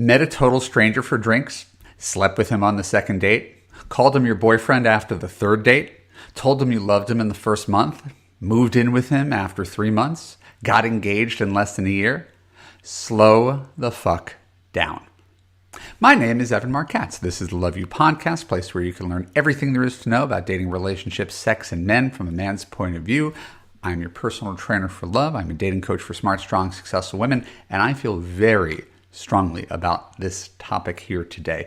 Met a total stranger for drinks, slept with him on the second date, called him your boyfriend after the third date, told him you loved him in the first month, moved in with him after 3 months, got engaged in less than a year. Slow the fuck down. My name is Evan Marquez. This is the Love You Podcast, place where you can learn everything there is to know about dating, relationships, sex, and men from a man's point of view. I'm your personal trainer for love. I'm a dating coach for smart, strong, successful women, and I feel very strongly about this topic here today.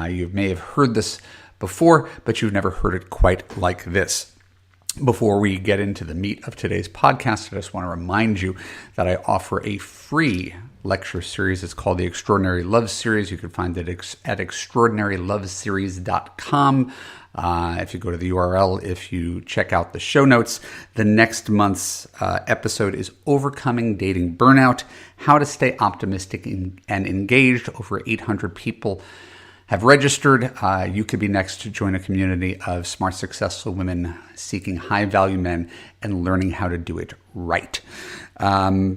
You may have heard this before, but you've never heard it quite like this. Before we get into the meat of today's podcast, I just want to remind you that I offer a free lecture series. It's called the Extraordinary Love Series. You can find it at extraordinaryloveseries.com. If you go to the URL, if you check out the show notes, the next month's episode is Overcoming Dating Burnout, How to Stay Optimistic and Engaged. Over 800 people have registered. You could be next to join a community of smart, successful women seeking high-value men and learning how to do it right. So,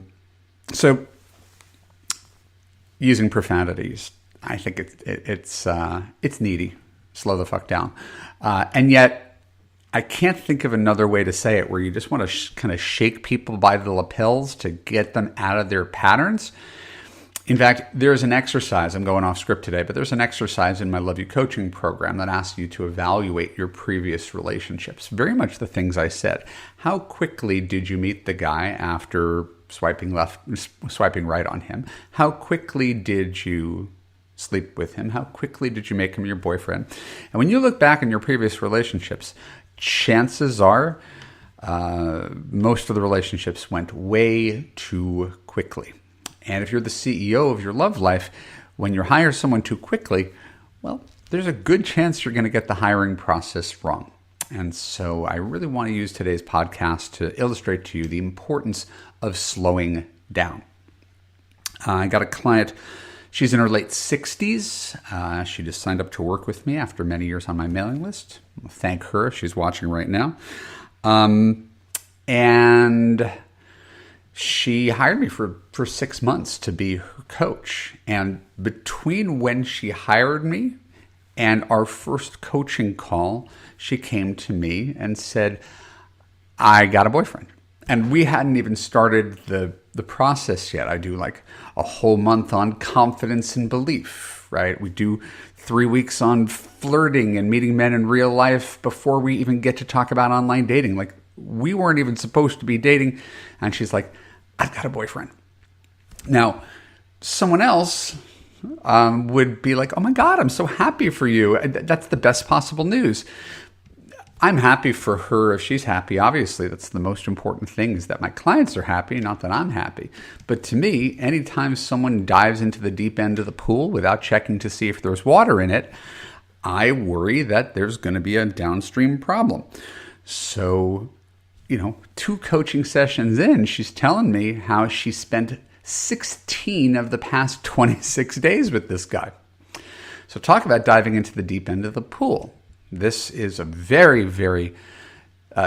using profanities, I think it's needy. Slow the fuck down. And yet, I can't think of another way to say it where you just want to kind of shake people by the lapels to get them out of their patterns. In fact, there's an exercise, I'm going off script today, but there's an exercise in my Love You coaching program that asks you to evaluate your previous relationships. Very much the things I said. How quickly did you meet the guy after swiping right on him? How quickly did you sleep with him? How quickly did you make him your boyfriend? And when you look back in your previous relationships, chances are most of the relationships went way too quickly. And if you're the CEO of your love life, when you hire someone too quickly, well, there's a good chance you're going to get the hiring process wrong. And so I really want to use today's podcast to illustrate to you the importance of slowing down. I got a client. She's in her late 60s. She just signed up to work with me after many years on my mailing list. I'll thank her if she's watching right now. And she hired me for 6 months to be her coach. And between when she hired me and our first coaching call, she came to me and said, I got a boyfriend. And we hadn't even started the process yet. I do like a whole month on confidence and belief, right? We do 3 weeks on flirting and meeting men in real life before we even get to talk about online dating. Like, we weren't even supposed to be dating. And she's like, I've got a boyfriend. Now, someone else would be like, oh my God, I'm so happy for you. That's the best possible news. I'm happy for her if she's happy. Obviously, that's the most important thing, is that my clients are happy, not that I'm happy. But to me, anytime someone dives into the deep end of the pool without checking to see if there's water in it, I worry that there's going to be a downstream problem. So, 2 coaching sessions in, she's telling me how she spent 16 of the past 26 days with this guy. So talk about diving into the deep end of the pool. This is a very, very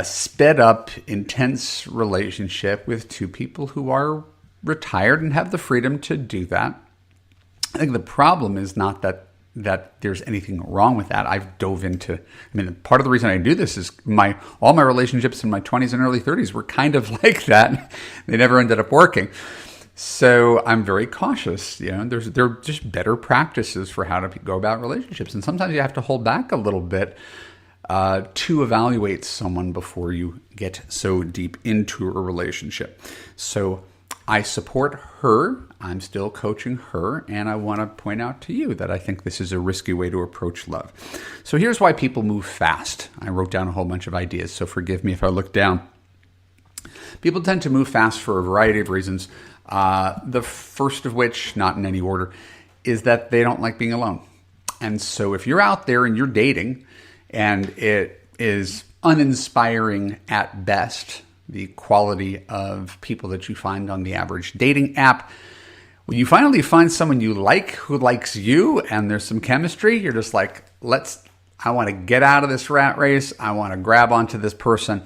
sped up, intense relationship with 2 people who are retired and have the freedom to do that. I think the problem is not that there's anything wrong with that. I've dove into, part of the reason I do this is all my relationships in my 20s and early 30s were kind of like that. They never ended up working. So I'm very cautious. There are just better practices for how to go about relationships. And sometimes you have to hold back a little bit to evaluate someone before you get so deep into a relationship. So I support her. I'm still coaching her. And I want to point out to you that I think this is a risky way to approach love. So here's why people move fast. I wrote down a whole bunch of ideas, so forgive me if I look down. People tend to move fast for a variety of reasons. The first of which, not in any order, is that they don't like being alone. And so if you're out there and you're dating and it is uninspiring at best, the quality of people that you find on the average dating app, when you finally find someone you like who likes you and there's some chemistry, you're just like, I want to get out of this rat race. I want to grab onto this person.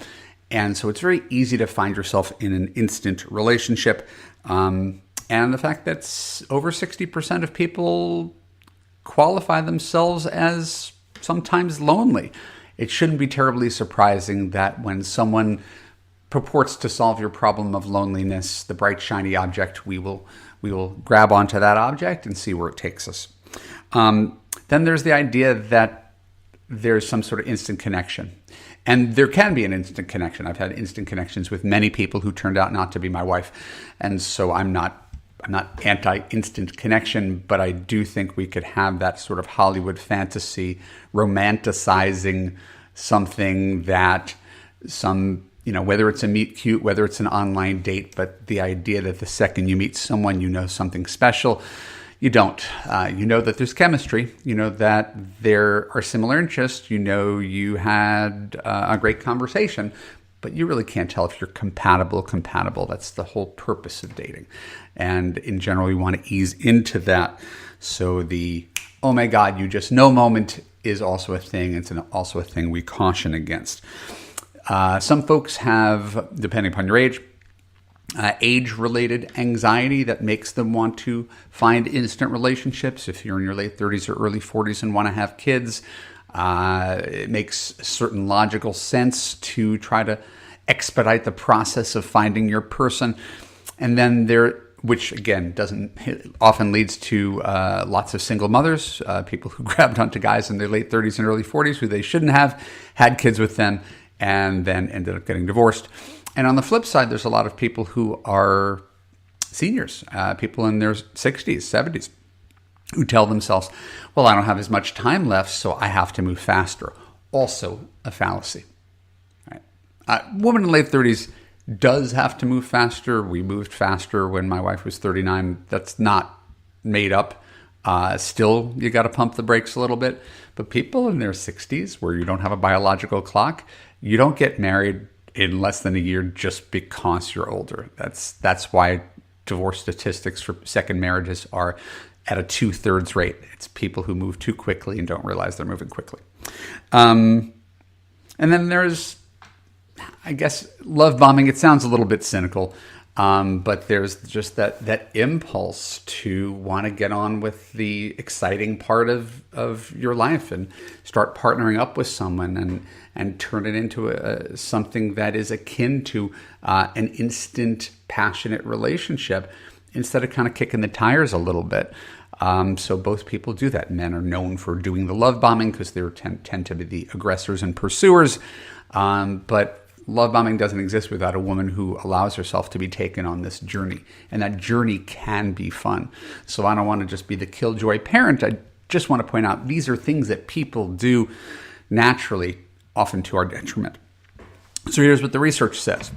And so it's very easy to find yourself in an instant relationship. and the fact that over 60% of people qualify themselves as sometimes lonely. It shouldn't be terribly surprising that when someone purports to solve your problem of loneliness, the bright, shiny object, we will grab onto that object and see where it takes us. Then there's the idea that there's some sort of instant connection. And there can be an instant connection. I've had instant connections with many people who turned out not to be my wife. And so I'm not anti-instant connection, but I do think we could have that sort of Hollywood fantasy romanticizing something that whether it's a meet cute, whether it's an online date, but the idea that the second you meet someone, you know something special. You don't. You know that there's chemistry. You know that there are similar interests. You know you had a great conversation, but you really can't tell if you're compatible. That's the whole purpose of dating. And in general, we want to ease into that. So the, oh my God, you just know moment is also a thing. It's also a thing we caution against. Some folks have, depending upon your age-related anxiety that makes them want to find instant relationships. If you're in your late 30s or early 40s and want to have kids, it makes certain logical sense to try to expedite the process of finding your person. And then which again often leads to lots of single mothers, people who grabbed onto guys in their late 30s and early 40s who they shouldn't have, had kids with them, and then ended up getting divorced. And on the flip side, there's a lot of people who are seniors, people in their 60s, 70s, who tell themselves, well, I don't have as much time left, so I have to move faster. Also a fallacy. Right? A woman in late 30s does have to move faster. We moved faster when my wife was 39. That's not made up. Still, you got to pump the brakes a little bit. But people in their 60s, where you don't have a biological clock, you don't get married in less than a year just because you're older. That's why divorce statistics for second marriages are at a 2/3 rate. It's people who move too quickly and don't realize they're moving quickly. And then there's, I guess, love bombing. It sounds a little bit cynical, but there's just that impulse to want to get on with the exciting part of your life and start partnering up with someone and turn it into something that is akin to an instant, passionate relationship instead of kind of kicking the tires a little bit. So both people do that. Men are known for doing the love bombing because they tend to be the aggressors and pursuers. But love bombing doesn't exist without a woman who allows herself to be taken on this journey. And that journey can be fun. So I don't want to just be the killjoy parent. I just want to point out these are things that people do naturally, often to our detriment. So here's what the research says.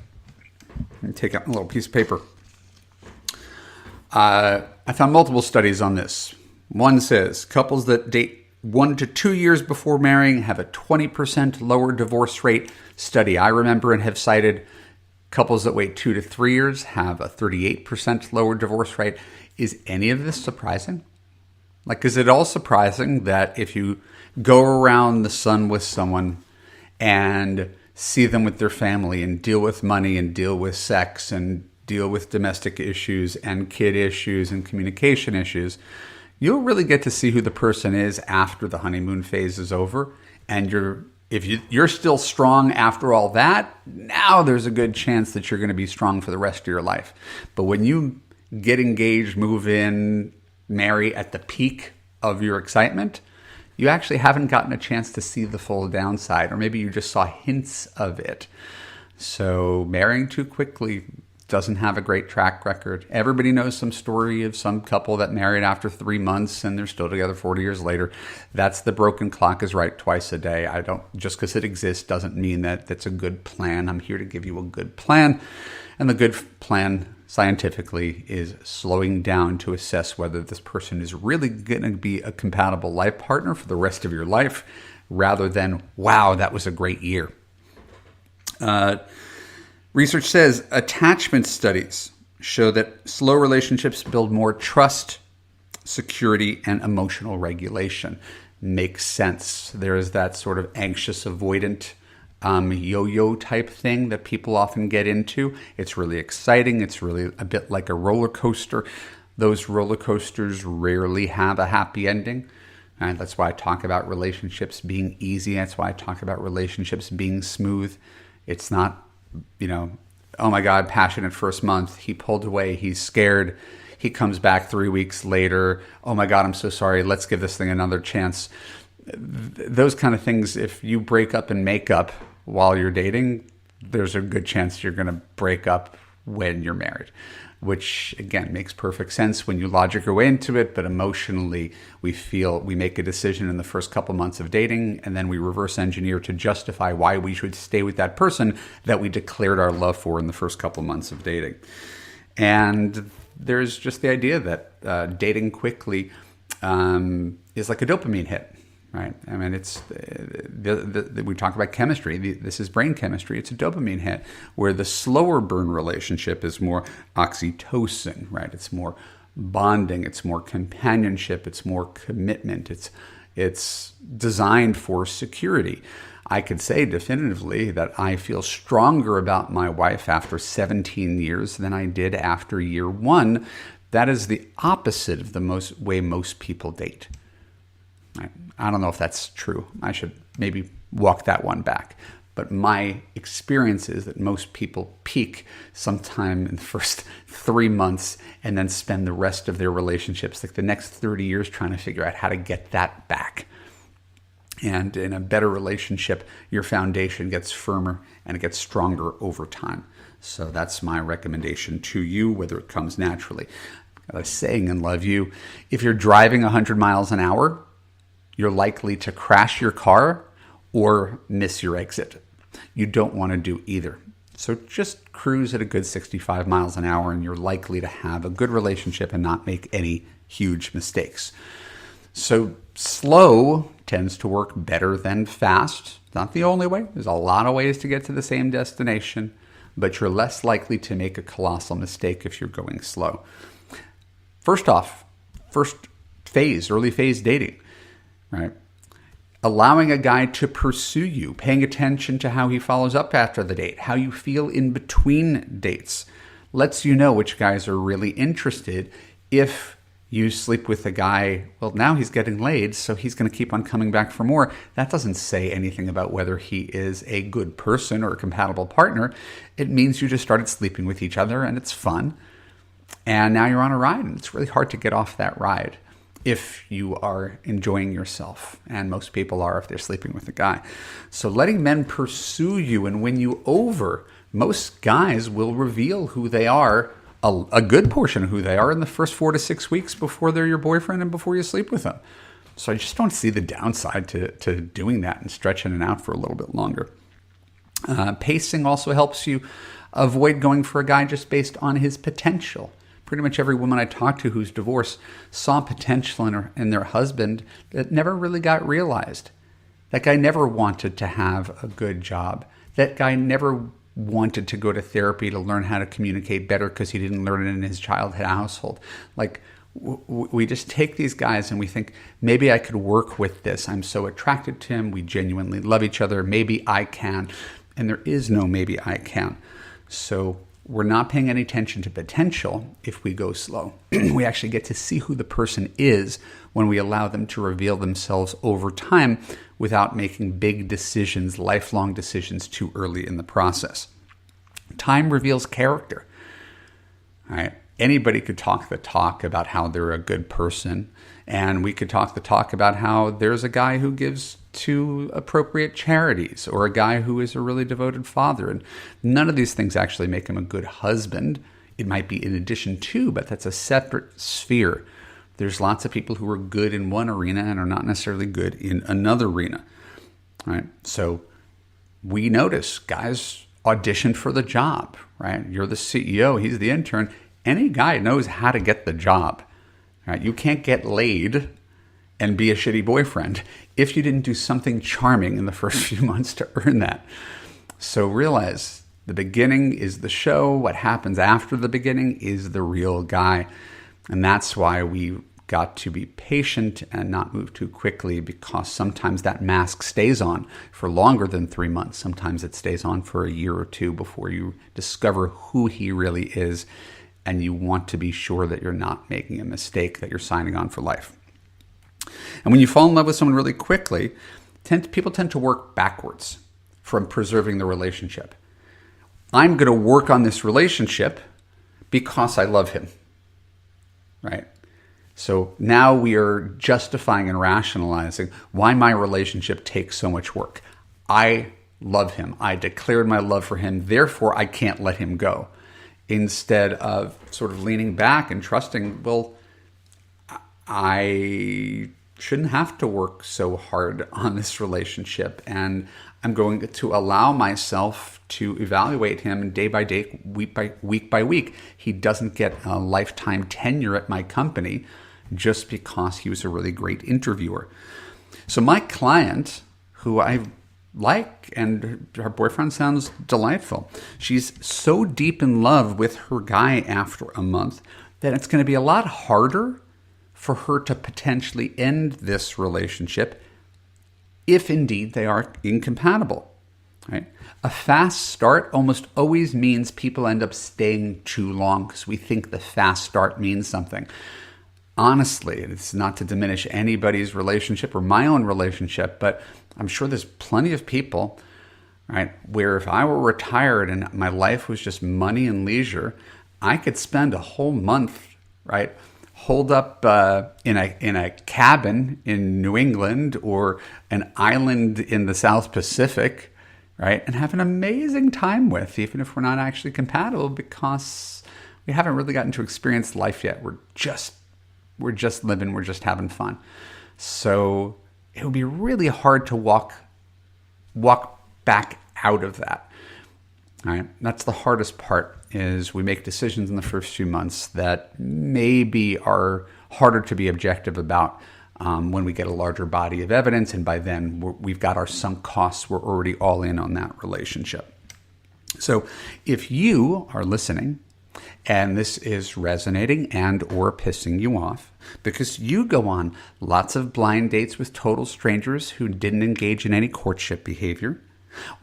Let me take out a little piece of paper. I found multiple studies on this. One says couples that date 1 to 2 years before marrying have a 20% lower divorce rate. Study I remember and have cited. Couples that wait 2 to 3 years have a 38% lower divorce rate. Is any of this surprising? Is it all surprising that if you go around the sun with someone and see them with their family and deal with money and deal with sex and deal with domestic issues and kid issues and communication issues, you'll really get to see who the person is after the honeymoon phase is over. And if you're still strong after all that, now there's a good chance that you're going to be strong for the rest of your life. But when you get engaged, move in, marry at the peak of your excitement, you actually haven't gotten a chance to see the full downside, or maybe you just saw hints of it. So marrying too quickly doesn't have a great track record. Everybody knows some story of some couple that married after 3 months and they're still together 40 years later. That's the broken clock is right twice a day. Just because it exists doesn't mean that that's a good plan. I'm here to give you a good plan. And the good plan scientifically is slowing down to assess whether this person is really going to be a compatible life partner for the rest of your life, rather than, wow, that was a great year. Research says attachment studies show that slow relationships build more trust, security, and emotional regulation. Makes sense. There is that sort of anxious avoidant yo-yo type thing that people often get into. It's really exciting. It's really a bit like a roller coaster. Those roller coasters rarely have a happy ending. And that's why I talk about relationships being easy. That's why I talk about relationships being smooth. It's not, oh my God, passionate first month. He pulled away. He's scared. He comes back 3 weeks later. Oh my God, I'm so sorry. Let's give this thing another chance. Those kind of things, if you break up and make up while you're dating, there's a good chance you're going to break up when you're married, which again makes perfect sense when you logic your way into it. But emotionally, we make a decision in the first couple months of dating, and then we reverse engineer to justify why we should stay with that person that we declared our love for in the first couple months of dating. And there's just the idea that dating quickly is like a dopamine hit, right? I mean, it's we talk about chemistry. This is brain chemistry. It's a dopamine hit, where the slower burn relationship is more oxytocin, right? It's more bonding. It's more companionship. It's more commitment. It's designed for security. I could say definitively that I feel stronger about my wife after 17 years than I did after year 1. That is the opposite of the way most people date. Right? I don't know if that's true. I should maybe walk that one back. But my experience is that most people peak sometime in the first 3 months and then spend the rest of their relationships, like the next 30 years, trying to figure out how to get that back. And in a better relationship, your foundation gets firmer and it gets stronger over time. So that's my recommendation to you, whether it comes naturally. Got a saying in Love You: if you're driving 100 miles an hour, you're likely to crash your car or miss your exit. You don't want to do either. So just cruise at a good 65 miles an hour and you're likely to have a good relationship and not make any huge mistakes. So slow tends to work better than fast. Not the only way. There's a lot of ways to get to the same destination, but you're less likely to make a colossal mistake if you're going slow. First off, early phase dating, right? Allowing a guy to pursue you, paying attention to how he follows up after the date, how you feel in between dates, lets you know which guys are really interested. If you sleep with a guy, well, now he's getting laid, so he's going to keep on coming back for more. That doesn't say anything about whether he is a good person or a compatible partner. It means you just started sleeping with each other and it's fun. And now you're on a ride, and it's really hard to get off that ride if you are enjoying yourself. And most people are if they're sleeping with a guy. So letting men pursue you and win you over, most guys will reveal who they are, a good portion of who they are, in the first 4 to 6 weeks before they're your boyfriend and before you sleep with them. So I just don't see the downside to doing that and stretching it out for a little bit longer. Pacing also helps you avoid going for a guy just based on his potential. Pretty much every woman I talked to who's divorced saw potential in their husband that never really got realized. That guy never wanted to have a good job. That guy never wanted to go to therapy to learn how to communicate better because he didn't learn it in his childhood household. Like, we just take these guys and we think, maybe I could work with this. I'm so attracted to him. We genuinely love each other. Maybe I can. And there is no maybe I can. So we're not paying any attention to potential if we go slow. We actually get to see who the person is when we allow them to reveal themselves over time without making big decisions, lifelong decisions, too early in the process. Time reveals character. All right? Anybody could talk the talk about how they're a good person, and we could talk the talk about how there's a guy who gives to appropriate charities, or a guy who is a really devoted father. And none of these things actually make him a good husband. It might be in addition to, but that's a separate sphere. There's lots of people who are good in one arena and are not necessarily good in another arena. Right? So we notice guys audition for the job, right? You're the CEO, he's the intern. Any guy knows how to get the job. Right? You can't get laid and be a shitty boyfriend if you didn't do something charming in the first few months to earn that. So realize the beginning is the show. What happens after the beginning is the real guy. And that's why we got to be patient and not move too quickly, because sometimes that mask stays on for longer than 3 months. Sometimes it stays on for a year or two before you discover who he really is, and you want to be sure that you're not making a mistake, that you're signing on for life. And when you fall in love with someone really quickly, people tend to work backwards from preserving the relationship. I'm going to work on this relationship because I love him, right? So now we are justifying and rationalizing why my relationship takes so much work. I love him. I declared my love for him. Therefore, I can't let him go. Instead of sort of leaning back and trusting, well, I shouldn't have to work so hard on this relationship, and I'm going to allow myself to evaluate him day by day, week by week. He doesn't get a lifetime tenure at my company just because he was a really great interviewer. So my client, who I like, and her boyfriend sounds delightful, she's so deep in love with her guy after a month that it's going to be a lot harder for her to potentially end this relationship if indeed they are incompatible, right? A fast start almost always means people end up staying too long because we think the fast start means something. Honestly, it's not to diminish anybody's relationship or my own relationship, but I'm sure there's plenty of people, right, where if I were retired and my life was just money and leisure, I could spend a whole month, right, holed up in a cabin in New England or an island in the South Pacific, right, and have an amazing time with, even if we're not actually compatible, because we haven't really gotten to experience life yet. We're just living, we're just having fun. So it would be really hard to walk back out of that. All right, that's the hardest part, is we make decisions in the first few months that maybe are harder to be objective about when we get a larger body of evidence, and by then we've got our sunk costs. We're already all in on that relationship. So if you are listening and this is resonating and or pissing you off because you go on lots of blind dates with total strangers who didn't engage in any courtship behavior,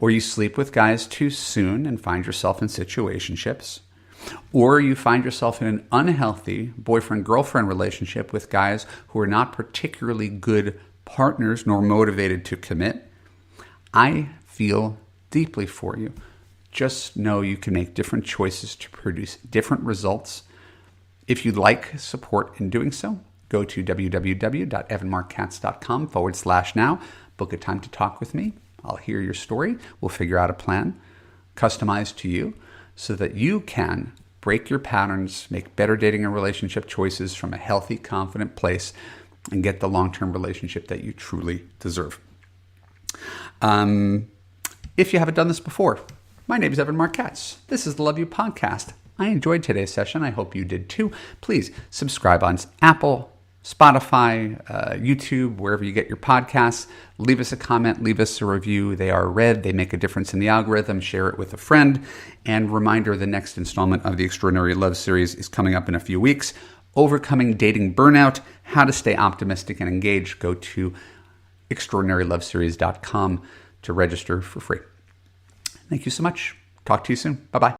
or you sleep with guys too soon and find yourself in situationships, or you find yourself in an unhealthy boyfriend-girlfriend relationship with guys who are not particularly good partners nor motivated to commit, I feel deeply for you. Just know you can make different choices to produce different results. If you'd like support in doing so, go to www.evanmarkkatz.com/now. Book a time to talk with me. I'll hear your story. We'll figure out a plan customized to you so that you can break your patterns, make better dating and relationship choices from a healthy, confident place, and get the long-term relationship that you truly deserve. If you haven't done this before, my name is Evan Mark Katz. This is the Love You Podcast. I enjoyed today's session. I hope you did too. Please subscribe on Apple, Spotify, YouTube, wherever you get your podcasts. Leave us a comment, leave us a review. They are read. They make a difference in the algorithm. Share it with a friend. And reminder, the next installment of the Extraordinary Love series is coming up in a few weeks. Overcoming Dating Burnout, How to Stay Optimistic and Engaged. Go to extraordinaryloveseries.com to register for free. Thank you so much. Talk to you soon. Bye-bye.